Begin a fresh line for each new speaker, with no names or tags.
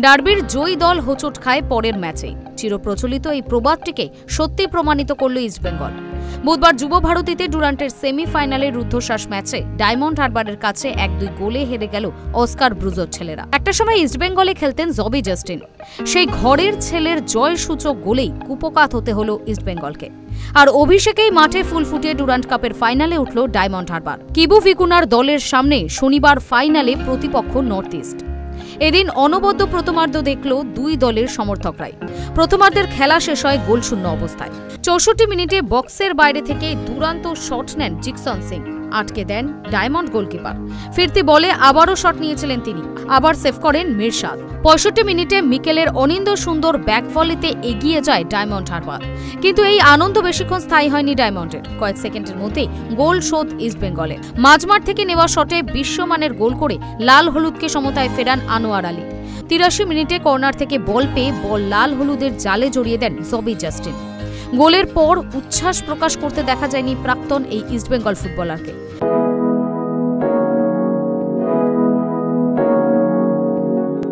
ডার্বির জয়ী দল হোঁচট খায় পরের ম্যাচে। চিরপ্রচলিত এই প্রবাদটিকে সত্যি প্রমাণিত করল ইস্টবেঙ্গল। বুধবার যুব ভারতীতে ডুরান্টের সেমিফাইনালের রুদ্ধশ্বাস ম্যাচে ডায়মন্ড হারবারের কাছে 1-2 গোলে হেরে গেল অস্কার ব্রুজোর ছেলেরা। একটা সময় ইস্টবেঙ্গলে খেলতেন জবি জাস্টিন। সেই ঘরের ছেলের জয়সূচক গোলেই কুপকাত হতে হলো ইস্টবেঙ্গলকে। আর অভিষেকেই মাঠে ফুল ফুটিয়ে ডুরান্ট কাপের ফাইনালে উঠল ডায়মন্ড হারবার। কিবু ভিকুনার দলের সামনে শনিবার ফাইনালে প্রতিপক্ষ নর্থ ইস্ট। এদিন অনবদ্য প্রথমার্ধ দেখল দুই দলের সমর্থকরাই। প্রথমার্ধের খেলা শেষ হয় গোলশূন্য অবস্থায়। 64 মিনিটে বক্সের বাইরে থেকে দুরান্ত শট নেন জিকসন সিং, আটকে দেন ডায়মন্ড গোলকিপার। ফিরতি বলে আবারও শট নিয়েছিলেন তিনি, আবার সেভ করেন মিরশাদ। 65 মিনিটে মিকেলের অনিন্দ সুন্দর ব্যাক ভলিতে এগিয়ে যায় ডায়মন্ড হারবার। কিন্তু এই আনন্দ বেশিক্ষণ স্থায়ী হয়নি ডায়মন্ডের। কয়েক সেকেন্ডের মধ্যেই গোল শোধ ইস্টবেঙ্গলের। মাঝমাঠ থেকে নেওয়া শটে বিশ্বমানের গোল করে লাল হলুদকে সমতায় ফেরান আনোয়ার আলী। 83 মিনিটে কর্নার থেকে বল পেয়ে বল লাল হলুদের জালে জড়িয়ে দেন জবি জাস্টিন। গোলের পর উচ্ছ্বাস প্রকাশ করতে দেখা যায়নি প্রাক্তন এই ইস্টবেঙ্গল ফুটবলারকে।